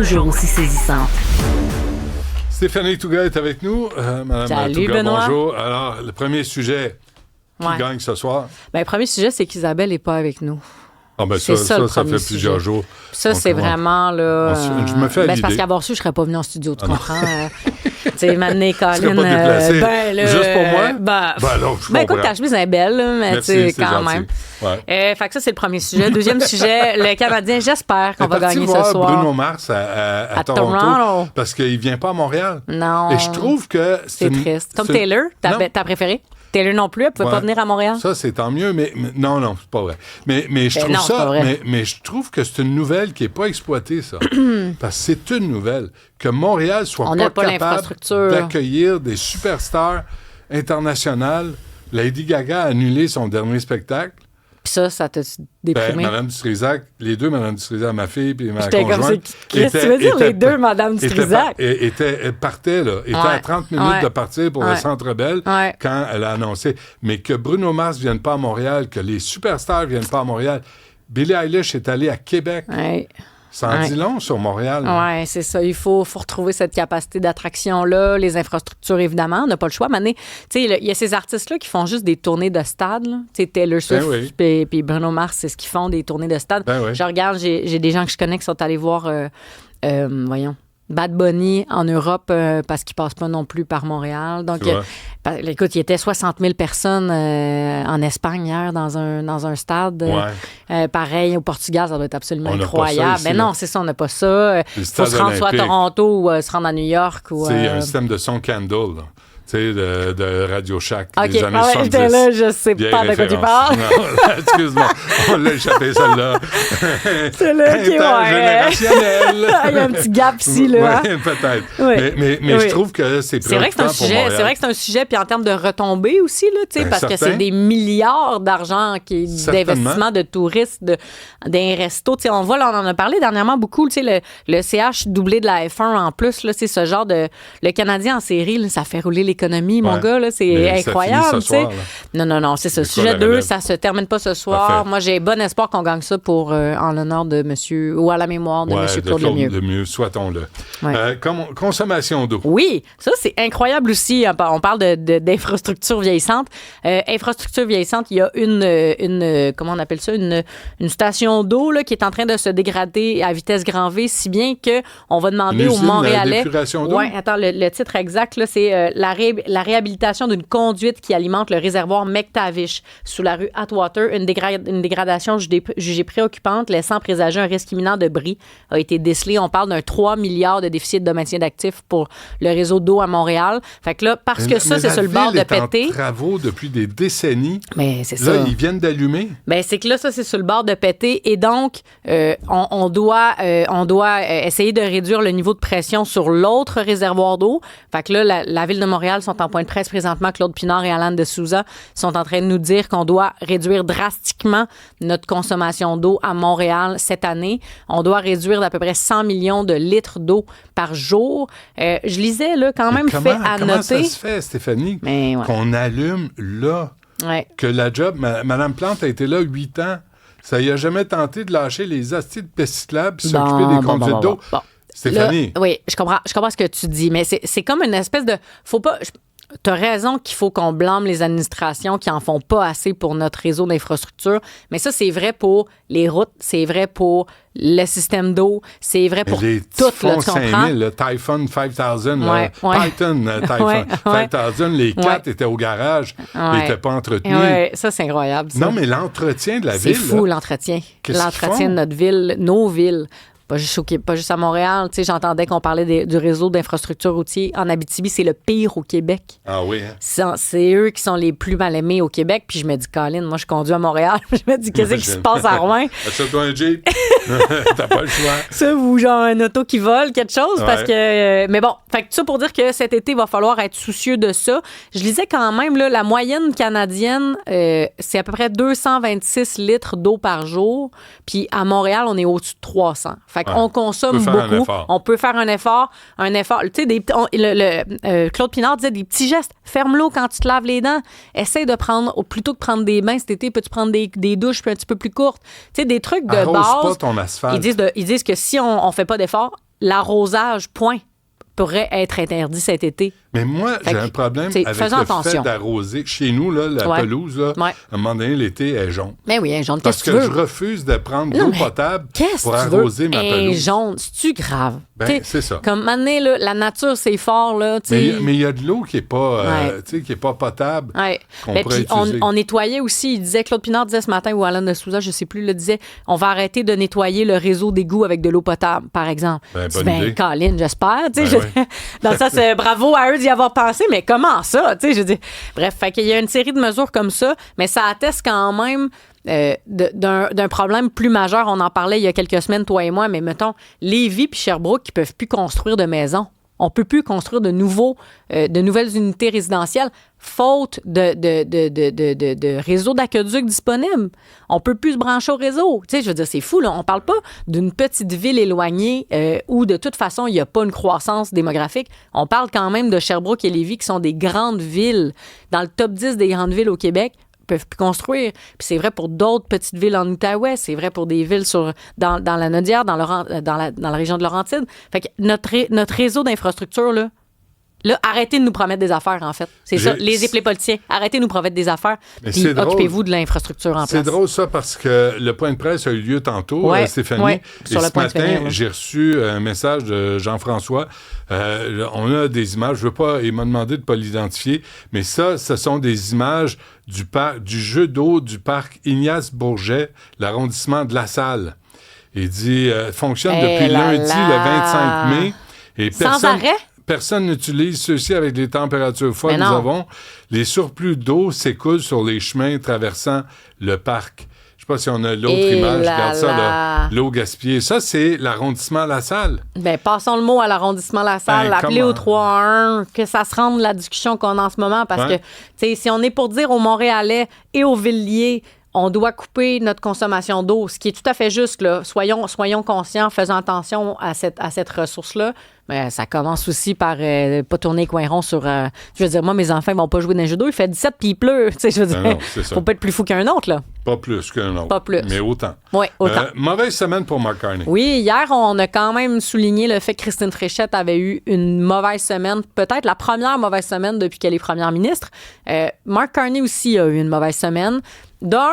Toujours aussi saisissante. Stéphanie Touga est avec nous. Madame Salut, Touga, Benoît. bonjour. Alors, le premier sujet qui gagne ce soir? Le premier sujet, c'est qu'Isabelle n'est pas avec nous. Ah ben C'est ça le fait premier plusieurs sujet. jours. Ça, Donc, c'est vraiment, là... je me fais à c'est parce l'idée. qu'avoir su, je ne serais pas venue en studio, tu comprends? Tu sais, m'amener Colin... Tu serais pas déplacé. Juste pour moi? Non, je écoute, comprends. ta chemise est belle, là, mais tu Merci, sais, c'est quand gentil. même. Ouais. Fait que ça, c'est le premier sujet. Deuxième sujet, le Canadien, j'espère qu'on va gagner ce soir. Bruno Mars à Toronto parce qu'il ne vient pas à Montréal. Non. Et je trouve que C'est triste. Comme Taylor, ta préférée? Taylor non plus, elle ne pouvait pas venir à Montréal? Ça, c'est tant mieux, mais non, c'est pas vrai. Mais je trouve non, c'est pas ça, vrai. mais je trouve que c'est une nouvelle qui n'est pas exploitée, ça. Parce que c'est une nouvelle. Que Montréal soit On n'a pas pas capable l'infrastructure. d'accueillir des superstars internationales. Lady Gaga a annulé son dernier spectacle. Puis ça t'a déprimé? Madame Dutrisac, les deux Madame Dutrisac, ma fille et ma J'étais conjointe... comme ça. Qu'est-ce que tu veux dire, les deux Madame Dutrisac? Partaient, là. Était à 30 minutes de partir pour le Centre Bell quand elle a annoncé. Mais que Bruno Mars ne vienne pas à Montréal, que les superstars ne viennent pas à Montréal. Billie Eilish est allée à Québec. Ouais. Ça en dit long sur Montréal. Oui, c'est ça. Il faut retrouver cette capacité d'attraction-là. Les infrastructures, évidemment, on n'a pas le choix. Mais tu sais, il y a ces artistes-là qui font juste des tournées de stade. Tu sais, Taylor Swift puis Bruno Mars, c'est ce qu'ils font, des tournées de stade. Je regarde, j'ai des gens que je connais qui sont allés voir, Bad Bunny en Europe parce qu'il passe pas non plus par Montréal. Donc, écoute, il y était 60 000 personnes en Espagne hier dans un stade. Pareil, au Portugal, ça doit être absolument incroyable. Mais non, c'est ça, on n'a pas ça. Il faut se rendre soit à Toronto ou se rendre à New York. Il y a un système de son Candle, là. Tu sais, de Radio Shack des années 70. J'étais là, je sais pas de quoi tu parles. Non, excuse-moi, on l'a échappé, celle-là. C'est là qui intergénérationnel. Il y a un petit gap ici, là. Oui, peut-être. Oui. Mais je trouve que c'est préoccupant pour Montréal. C'est vrai que c'est un sujet, puis en termes de retombées aussi, là, tu sais, parce que c'est des milliards d'argent d'investissement de touristes, d'un resto. Tu sais, on en a parlé dernièrement beaucoup, tu sais, le CH doublé de la F1 en plus, là, c'est ce genre de... Le Canadien en série, là, ça fait rouler l'économie, mon gars, là, c'est incroyable, tu sais. Non, c'est ça. Sujet 2, ça se termine pas ce soir. Parfait. Moi, j'ai bon espoir qu'on gagne ça pour en l'honneur de monsieur, ou à la mémoire de monsieur Claude Lemieux. Souhaitons-le. Consommation d'eau. Oui, ça, c'est incroyable aussi. On parle d'infrastructures vieillissantes. Infrastructures vieillissantes, il y a une comment on appelle ça, une station d'eau là, qui est en train de se dégrader à vitesse grand V, si bien qu'on va demander aux Montréalais... Oui, attends, le titre exact, là, c'est la réhabilitation d'une conduite qui alimente le réservoir McTavish sous la rue Atwater. Une dégradation jugée préoccupante, laissant présager un risque imminent de bris, a été décelé. On parle d'un 3 milliards de déficit de maintien d'actifs pour le réseau d'eau à Montréal. Fait que là, parce que ça, c'est sur le bord de péter. En travaux depuis des décennies. Mais c'est là, ça. Ils viennent d'allumer. Ben, c'est que là, ça, c'est sur le bord de péter. Et donc, on doit essayer de réduire le niveau de pression sur l'autre réservoir d'eau. Fait que là, la Ville de Montréal sont en point de presse présentement. Claude Pinard et Alan de Souza sont en train de nous dire qu'on doit réduire drastiquement notre consommation d'eau à Montréal cette année. On doit réduire d'à peu près 100 millions de litres d'eau par jour. Je lisais, là, quand même fait à noter... Comment ça se fait, Stéphanie, qu'on allume là? Que la job... Mme Plante a été là 8 ans. Ça y a jamais tenté de lâcher les astis de pesticlable et s'occuper des conduites d'eau. Stéphanie. Là, oui, je comprends ce que tu dis, mais c'est comme une espèce de... Faut pas... T'as raison qu'il faut qu'on blâme les administrations qui en font pas assez pour notre réseau d'infrastructures, mais ça, c'est vrai pour les routes, c'est vrai pour le système d'eau, c'est vrai pour tout, là, tu comprends? Le Typhoon 5000, Titan Typhoon 5000, les 4 étaient au garage, ils n'étaient pas entretenus. Oui, ça, c'est incroyable. Ça. Non, mais l'entretien de la ville... C'est fou, l'entretien. L'entretien de notre ville, nos villes. Pas juste à Montréal. Tu sais, j'entendais qu'on parlait du réseau d'infrastructures routières en Abitibi. C'est le pire au Québec. Ah oui? Hein? C'est eux qui sont les plus mal aimés au Québec. Puis je me dis, Colin, moi, je conduis à Montréal. Je me dis, qu'est-ce qui se passe à Rouen? Achète-toi un Jeep. T'as pas le choix. Ça, ou genre un auto qui vole, quelque chose. Parce que... mais bon, fait que ça pour dire que cet été, il va falloir être soucieux de ça. Je lisais quand même, là, la moyenne canadienne, c'est à peu près 226 litres d'eau par jour. Puis à Montréal, on est au-dessus de 300. Fait qu'on consomme beaucoup. On peut faire un effort. Tu sais, Claude Pinard disait des petits gestes. Ferme l'eau quand tu te laves les dents. Essaye de prendre, plutôt que de prendre des bains cet été, peux-tu prendre des douches un petit peu plus courtes? Tu sais, des trucs de base. Pas ton asphalte. Ils disent que si on fait pas d'effort, l'arrosage, point, pourrait être interdit cet été. Mais moi, j'ai un problème avec le fait d'arroser. Chez nous, là, la pelouse, là, à un moment donné, l'été, elle est jaune. Mais oui, elle est jaune. Parce que je refuse de prendre l'eau potable pour arroser ma pelouse. Elle est jaune. C'est-tu grave? C'est ça. Comme maintenant, la nature, c'est fort. Là, mais il y a de l'eau qui n'est pas potable. Ouais. Puis on nettoyait aussi. Il disait, Claude Pinard disait ce matin, ou Alain de Souza, je ne sais plus, le disait, on va arrêter de nettoyer le réseau d'égouts avec de l'eau potable, par exemple. Bonne idée. Colin, j'espère. Dans ça, c'est bravo à eux d'y avoir pensé, mais comment ça? Je dis, bref, fait qu'il y a une série de mesures comme ça, mais ça atteste quand même d'un problème plus majeur. On en parlait il y a quelques semaines, toi et moi, mais mettons, Lévis puis Sherbrooke qui ne peuvent plus construire de maisons. On ne peut plus construire de nouvelles unités résidentielles faute de réseau d'aqueduc disponible. On ne peut plus se brancher au réseau. Je veux dire, c'est fou, là. On ne parle pas d'une petite ville éloignée où, de toute façon, il n'y a pas une croissance démographique. On parle quand même de Sherbrooke et Lévis qui sont des grandes villes, dans le top 10 des grandes villes au Québec, peuvent plus construire. Puis c'est vrai pour d'autres petites villes en Outaouais, c'est vrai pour des villes dans la Nodière, dans la région de Laurentide. Fait que notre réseau d'infrastructures, là, arrêtez de nous promettre des affaires, en fait. C'est ça, les politiciens. Arrêtez de nous promettre des affaires, puis occupez-vous de l'infrastructure en place. C'est drôle, ça, parce que le point de presse a eu lieu tantôt, Stéphanie. Et ce matin, j'ai reçu un message de Jean-François. On a des images, il m'a demandé de ne pas l'identifier, mais ce sont des images du jeu d'eau du parc Ignace Bourget, l'arrondissement de La Salle. Il dit, fonctionne depuis lundi, le 25 mai. Et sans arrêt? Personne n'utilise ceux-ci avec les températures froides que nous avons. Les surplus d'eau s'écoulent sur les chemins traversant le parc. Je ne sais pas si on a l'autre image. Regarde ça, là, l'eau gaspillée. Ça, c'est l'arrondissement La Salle. Bien, passons le mot à l'arrondissement La Salle. Appelez au 3-1, que ça se rende la discussion qu'on a en ce moment. Parce que, si on est pour dire aux Montréalais et aux Villiers, on doit couper notre consommation d'eau, ce qui est tout à fait juste, là. Soyons conscients, faisons attention à cette ressource-là. Mais ça commence aussi par pas tourner coin rond sur... je veux dire, moi, mes enfants ne vont pas jouer dans un jeu d'eau. Il fait 17 puis il pleut. Je veux dire, non, faut pas être plus fou qu'un autre, là. Pas plus qu'un autre. Pas plus. Mais autant. Oui, autant. Mauvaise semaine pour Mark Carney. Oui, hier, on a quand même souligné le fait que Christine Fréchette avait eu une mauvaise semaine, peut-être la première mauvaise semaine depuis qu'elle est première ministre. Mark Carney aussi a eu une mauvaise semaine. D'un,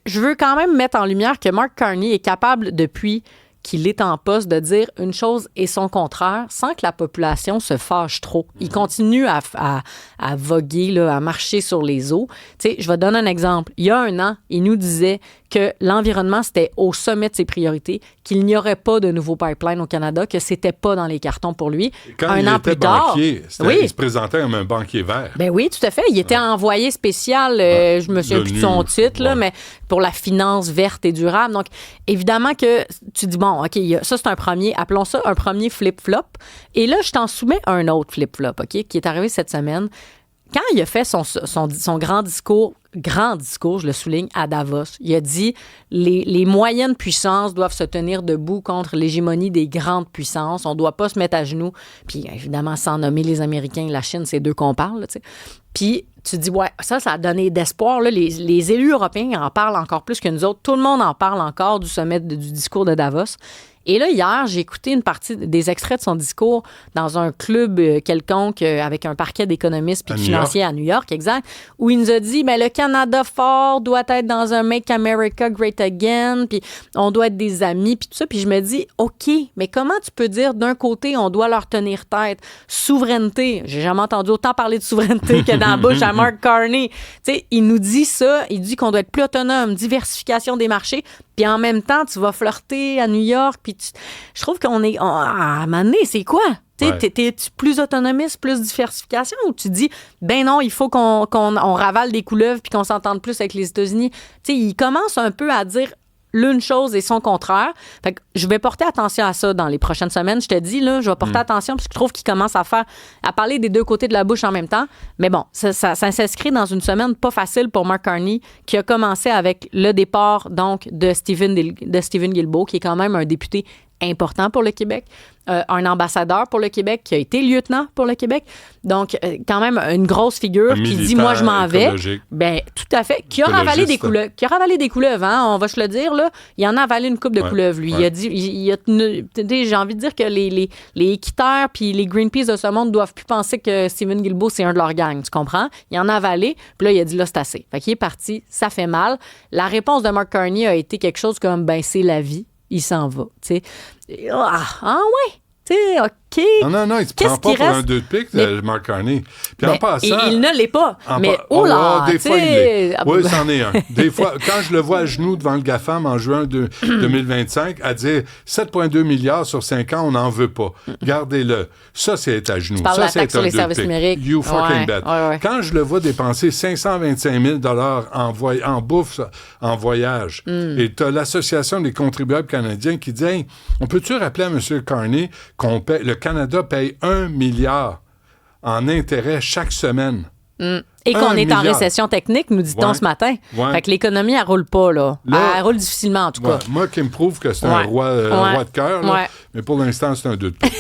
je veux quand même mettre en lumière que Mark Carney est capable, depuis qu'il est en poste, de dire une chose et son contraire sans que la population se fâche trop. Il continue à voguer, là, à marcher sur les eaux. Tu sais, je vais donner un exemple. Il y a un an, il nous disait que l'environnement, c'était au sommet de ses priorités, qu'il n'y aurait pas de nouveaux pipelines au Canada, que c'était pas dans les cartons pour lui. Quand il était banquier, il se présentait comme un banquier vert. Ben oui, tout à fait. Il était envoyé spécial, je me souviens plus de son titre, là, mais pour la finance verte et durable. Donc, évidemment que tu dis, bon, OK, ça, c'est un premier, appelons ça un premier flip-flop. Et là, je t'en soumets un autre flip-flop, OK, qui est arrivé cette semaine. Quand il a fait son grand discours, je le souligne, à Davos, il a dit les moyennes puissances doivent se tenir debout contre l'hégémonie des grandes puissances. On ne doit pas se mettre à genoux. Puis, évidemment, sans nommer les Américains et la Chine, c'est d'eux qu'on parle, tu sais. Puis, tu dis, ouais, ça a donné d'espoir. Là. Les élus européens en parlent encore plus que nous autres. Tout le monde en parle encore du sommet du discours de Davos. Et là, hier, j'ai écouté une partie des extraits de son discours dans un club quelconque avec un parquet d'économistes puis de financiers à New York, exact, où il nous a dit, le Canada fort doit être dans un Make America Great Again, puis on doit être des amis, puis tout ça. Puis je me dis, OK, mais comment tu peux dire d'un côté, on doit leur tenir tête, souveraineté, j'ai jamais entendu autant parler de souveraineté que dans la bouche à Mark Carney. Tu sais, il nous dit ça, il dit qu'on doit être plus autonome, diversification des marchés, puis en même temps, tu vas flirter à New York, puis je trouve qu'on est... à un moment donné, c'est quoi? T'es-tu plus autonomiste, plus diversification, ou tu dis, ben non, il faut qu'on ravale des couleuvres puis qu'on s'entende plus avec les États-Unis? Tu sais, il commence un peu à dire l'une chose et son contraire. Fait que je vais porter attention à ça dans les prochaines semaines. Je te dis, là, je vais porter attention parce que je trouve qu'il commence à parler des deux côtés de la bouche en même temps. Mais bon, ça s'inscrit dans une semaine pas facile pour Mark Carney, qui a commencé avec le départ, donc, de Stephen Guilbeault, qui est quand même un député important pour le Québec. un ambassadeur pour le Québec, qui a été lieutenant pour le Québec. Donc, quand même, une grosse figure qui dit « Moi, je m'en vais ». Bien, tout à fait. Qui a ravalé des couleuvres, hein, on va se le dire, là. Il en a avalé une coupe de couleuvres, lui. Il a dit... j'ai envie de dire que les équiteurs puis les Greenpeace de ce monde doivent plus penser que Stephen Guilbeault, c'est un de leurs gangs, tu comprends? Il en a avalé, puis là, il a dit « Là, c'est assez ». Fait qu'il est parti, ça fait mal. La réponse de Mark Carney a été quelque chose comme « Ben, c'est la vie ». Il s'en va, tu sais. Ah ouais, tu sais, OK. Non, il se prend pas pour un 2 de pique, Mark Carney. Puis en passant... Il ne l'est pas, mais des fois, il l'est. Oui, c'en est un. Des fois, quand je le vois à genoux devant le GAFAM en juin 2025, à dire 7,2 milliards sur 5 ans, on n'en veut pas. Gardez-le. Ça, c'est être à genoux. Ça, c'est un 2 de pique. You fucking bet. Quand je le vois dépenser 525 000 $ en bouffe, en voyage, et tu as l'Association des contribuables canadiens qui dit hey, on peut-tu rappeler à M. Carney qu'on paie... Le Canada paye 1 milliard en intérêts chaque semaine. Et qu'on est en récession technique, nous dit-on ce matin. Fait que l'économie, elle roule pas, là. Elle roule difficilement, en tout cas. Moi qui me prouve que c'est un roi de cœur, mais pour l'instant, c'est un 2 de pique.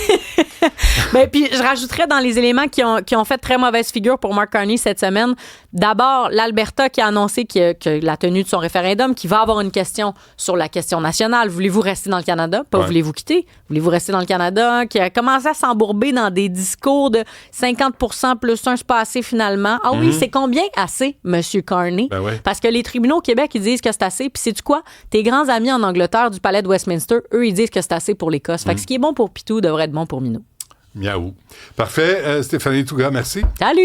Ben, puis je rajouterais dans les éléments qui ont fait très mauvaise figure pour Mark Carney cette semaine, d'abord, l'Alberta qui a annoncé que la tenue de son référendum, qui va avoir une question sur la question nationale. Voulez-vous rester dans le Canada? Pas voulez-vous quitter? Voulez-vous rester dans le Canada? Qui a commencé à s'embourber dans des discours de 50% plus 1, c'est pas assez finalement. Ah oui, c'est combien assez, M. Carney? Ben Parce que les tribunaux au Québec, ils disent que c'est assez. Puis sais-tu quoi? Tes grands amis en Angleterre du palais de Westminster, eux, ils disent que c'est assez pour l'Écosse. Fait que ce qui est bon pour Pitou devrait être bon pour Minou. Miaou. Parfait. Stéphanie Touga, merci. Salut!